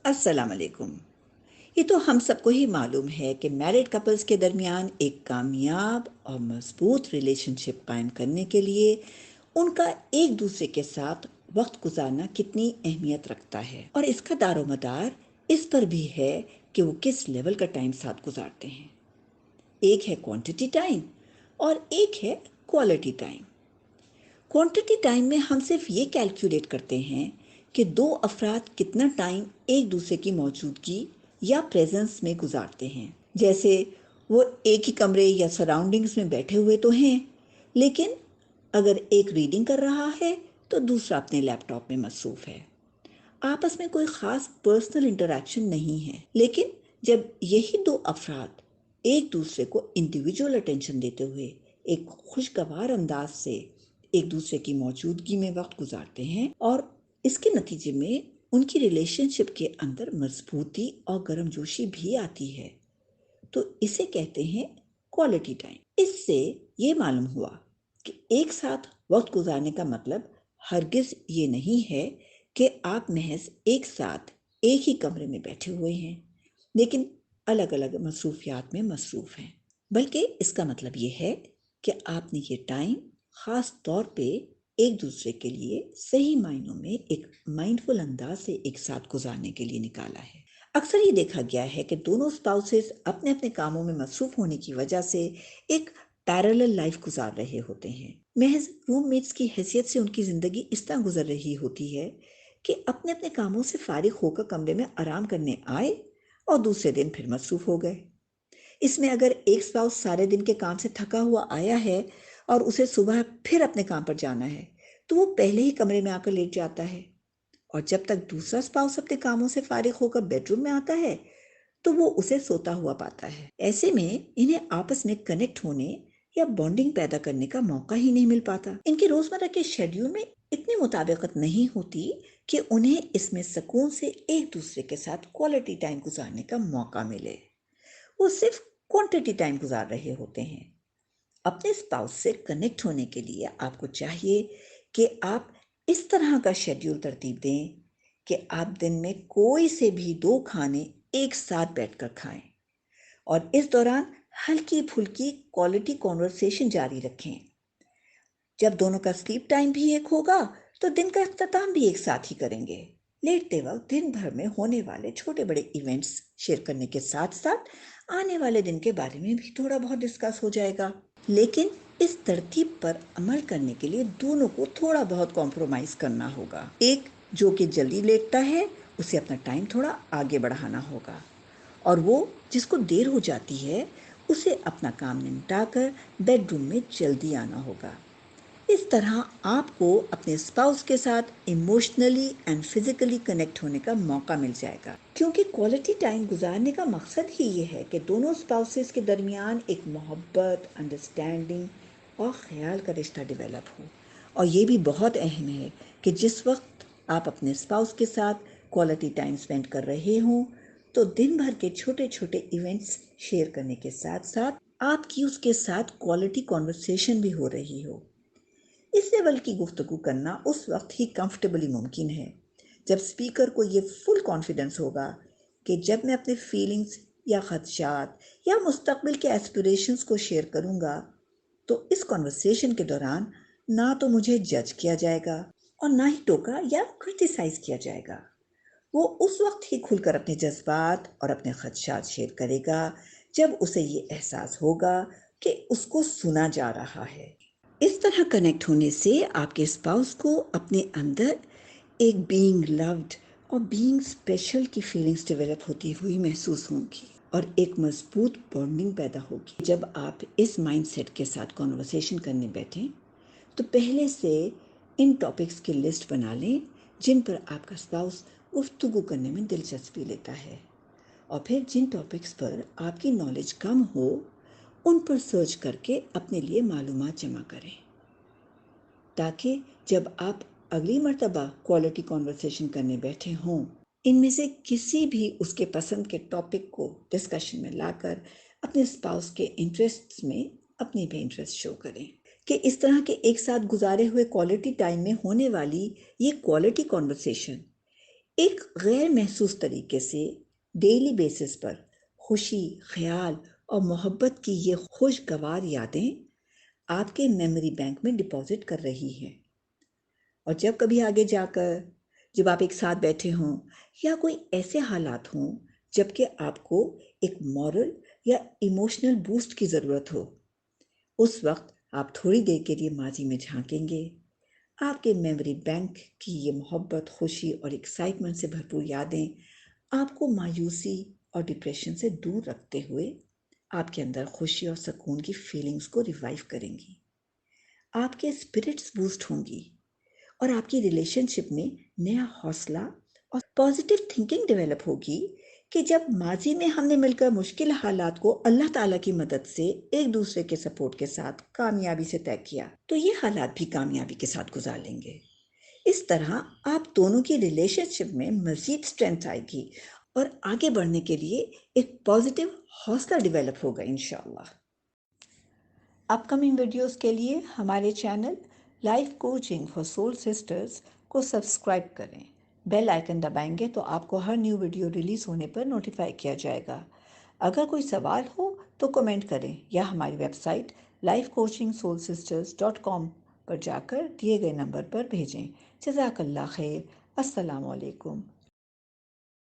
السلام علیکم۔ یہ تو ہم سب کو ہی معلوم ہے کہ میرڈ کپلز کے درمیان ایک کامیاب اور مضبوط ریلیشن شپ قائم کرنے کے لیے ان کا ایک دوسرے کے ساتھ وقت گزارنا کتنی اہمیت رکھتا ہے، اور اس کا دار و مدار اس پر بھی ہے کہ وہ کس لیول کا ٹائم ساتھ گزارتے ہیں۔ ایک ہے کوانٹٹی ٹائم اور ایک ہے کوالٹی ٹائم۔ کوانٹٹی ٹائم میں ہم صرف یہ کیلکولیٹ کرتے ہیں کہ دو افراد کتنا ٹائم ایک دوسرے کی موجودگی یا پریزنس میں گزارتے ہیں، جیسے وہ ایک ہی کمرے یا سراؤنڈنگز میں بیٹھے ہوئے تو ہیں، لیکن اگر ایک ریڈنگ کر رہا ہے تو دوسرا اپنے لیپ ٹاپ میں مصروف ہے۔ آپس میں کوئی خاص پرسنل انٹریکشن نہیں ہے، لیکن جب یہی دو افراد ایک دوسرے کو انڈیویجول اٹینشن دیتے ہوئے ایک خوشگوار انداز سے ایک دوسرے کی موجودگی میں وقت گزارتے ہیں اور اس کے نتیجے میں ان کی ریلیشن شپ کے اندر مضبوطی اور گرم جوشی بھی آتی ہے، تو اسے کہتے ہیں کوالٹی ٹائم۔ اس سے یہ معلوم ہوا کہ ایک ساتھ وقت گزارنے کا مطلب ہرگز یہ نہیں ہے کہ آپ محض ایک ساتھ ایک ہی کمرے میں بیٹھے ہوئے ہیں لیکن الگ الگ مصروفیات میں مصروف ہیں، بلکہ اس کا مطلب یہ ہے کہ آپ نے یہ ٹائم خاص طور پہ ایک دوسرے کے لیے صحیح معنوں میں ایک مائنڈفل انداز سے ایک ساتھ گزارنے کے لیے نکالا ہے۔ اکثر یہ دیکھا گیا ہے کہ دونوں اسپاؤسز اپنے اپنے کاموں میں مصروف ہونے کی وجہ سے ایک پیرالل لائف گزار رہے ہوتے ہیں۔ محض روم میٹس کی حیثیت سے ان کی زندگی اس طرح گزر رہی ہوتی ہے کہ اپنے اپنے کاموں سے فارغ ہو کر کمرے میں آرام کرنے آئے اور دوسرے دن پھر مصروف ہو گئے۔ اس میں اگر ایک اسپاؤس سارے دن کے کام سے تھکا ہوا آیا ہے اور اسے صبح پھر اپنے کام پر جانا ہے تو وہ پہلے ہی کمرے میں آ کر لیٹ جاتا ہے، اور جب تک دوسرا اسپاؤس اپنے کاموں سے فارغ ہو کر بیڈ روم میں آتا ہے تو وہ اسے سوتا ہوا پاتا ہے۔ ایسے میں انہیں آپس میں کنیکٹ ہونے یا بانڈنگ پیدا کرنے کا موقع ہی نہیں مل پاتا۔ ان کے روزمرہ کے شیڈیول میں اتنی مطابقت نہیں ہوتی کہ انہیں اس میں سکون سے ایک دوسرے کے ساتھ کوالٹی ٹائم گزارنے کا موقع ملے۔ وہ صرف کوانٹٹی ٹائم گزار رہے ہوتے ہیں۔ اپنے اسپاؤس سے کنیکٹ ہونے کے لیے آپ کو چاہیے کہ آپ اس طرح کا شیڈیول ترتیب دیں کہ آپ دن میں کوئی سے بھی دو کھانے ایک ساتھ بیٹھ کر کھائیں، اور اس دوران ہلکی پھلکی کوالٹی کانورسیشن جاری رکھیں۔ جب دونوں کا سلیپ ٹائم بھی ایک ہوگا تو دن کا اختتام بھی ایک ساتھ ہی کریں گے۔ لیٹتے وقت دن بھر میں ہونے والے چھوٹے بڑے ایونٹس شیئر کرنے کے ساتھ ساتھ آنے والے دن کے بارے میں بھی تھوڑا بہت ڈسکس ہو جائے گا، لیکن اس ترتیب پر عمل کرنے کے لیے دونوں کو تھوڑا بہت کمپرومائز کرنا ہوگا۔ ایک جو کہ جلدی لیٹتا ہے اسے اپنا ٹائم تھوڑا آگے بڑھانا ہوگا، اور وہ جس کو دیر ہو جاتی ہے اسے اپنا کام نمٹا کر بیڈ روم میں جلدی آنا ہوگا۔ اس طرح آپ کو اپنے اسپاؤس کے ساتھ ایموشنلی اینڈ فزیکلی کنیکٹ ہونے کا موقع مل جائے گا، کیونکہ کوالٹی ٹائم گزارنے کا مقصد ہی یہ ہے کہ دونوں اسپاؤسز کے درمیان ایک محبت، انڈرسٹینڈنگ اور خیال کا رشتہ ڈیولپ ہو۔ اور یہ بھی بہت اہم ہے کہ جس وقت آپ اپنے اسپاؤس کے ساتھ کوالٹی ٹائم اسپینڈ کر رہے ہوں تو دن بھر کے چھوٹے چھوٹے ایونٹس شیئر کرنے کے ساتھ ساتھ آپ کی اس کے ساتھ کوالٹی کانورسیشن بھی ہو رہی ہو۔ اس لیول کی گفتگو کرنا اس وقت ہی کمفرٹیبلی ممکن ہے جب اسپیکر کو یہ فل کانفیڈنس ہوگا کہ جب میں اپنے فیلنگز یا خدشات یا مستقبل کے ایسپریشنز کو شیئر کروں گا تو اس کانورسیشن کے دوران نہ تو مجھے جج کیا جائے گا اور نہ ہی ٹوکا یا کرٹیسائز کیا جائے گا۔ وہ اس وقت ہی کھل کر اپنے جذبات اور اپنے خدشات شیئر کرے گا جب اسے یہ احساس ہوگا کہ اس کو سنا جا رہا ہے۔ اس طرح کنیکٹ ہونے سے آپ کے اسپاؤس کو اپنے اندر ایک بینگ لوڈ اور بینگ اسپیشل کی فیلنگز ڈیولپ ہوتی ہوئی محسوس ہوں گی، اور ایک مضبوط بانڈنگ پیدا ہوگی۔ جب آپ اس مائنڈ سیٹ کے ساتھ کانورسیشن کرنے بیٹھیں تو پہلے سے ان ٹاپکس کی لسٹ بنا لیں جن پر آپ کا اسپاؤس گفتگو کرنے میں دلچسپی لیتا ہے، اور پھر جن ٹاپکس پر آپ کی نالج کم ہو ان پر سرچ کر کے اپنے لیے معلومات جمع کریں، تاکہ جب آپ اگلی مرتبہ کوالٹی کانورسیشن کرنے بیٹھے ہوں ان میں سے کسی بھی اس کے پسند کے ٹاپک کو ڈسکشن میں لا کر اپنے اسپاؤس کے انٹرسٹ میں اپنی بھی انٹرسٹ شو کریں، کہ اس طرح کے ایک ساتھ گزارے ہوئے کوالٹی ٹائم میں ہونے والی یہ کوالٹی کانورسیشن ایک غیر محسوس طریقے سے ڈیلی بیسس پر خوشی، خیال اور محبت کی یہ خوشگوار یادیں آپ کے میموری بینک میں ڈپازٹ کر رہی ہے، اور جب کبھی آگے جا کر جب آپ ایک ساتھ بیٹھے ہوں یا کوئی ایسے حالات ہوں جب کہ آپ کو ایک مورل یا ایموشنل بوسٹ کی ضرورت ہو، اس وقت آپ تھوڑی دیر کے لیے ماضی میں جھانکیں گے۔ آپ کے میموری بینک کی یہ محبت، خوشی اور ایکسائٹمنٹ سے بھرپور یادیں آپ کو مایوسی اور ڈپریشن سے دور رکھتے ہوئے آپ کے اندر خوشی اور سکون کی فیلنگز کو ریوائیو کریں گی۔ آپ کے اسپرٹس بوسٹ ہوں گی اور آپ کی ریلیشن شپ میں نیا حوصلہ اور پازیٹیو تھنکنگ ڈیولپ ہوگی کہ جب ماضی میں ہم نے مل کر مشکل حالات کو اللہ تعالیٰ کی مدد سے ایک دوسرے کے سپورٹ کے ساتھ کامیابی سے طے کیا، تو یہ حالات بھی کامیابی کے ساتھ گزار لیں گے۔ اس طرح آپ دونوں کی ریلیشن شپ میں مزید اسٹرینتھ آئے گی اور آگے بڑھنے کے لیے ایک پازیٹیو حوصلہ ڈیولپ ہوگا انشاءاللہ۔ اپ کمنگ ویڈیوز کے لیے ہمارے channel life coaching for soul sisters کو سبسکرائب کریں۔ بیل آئیکن دبائیں گے تو آپ کو ہر نیو ویڈیو ریلیز ہونے پر نوٹیفائی کیا جائے گا۔ اگر کوئی سوال ہو تو کمنٹ کریں یا ہماری ویب سائٹ lifecoachingsoulsisters.com پر جا کر دیے گئے نمبر پر بھیجیں۔ جزاک اللہ خیر۔ السلام علیکم۔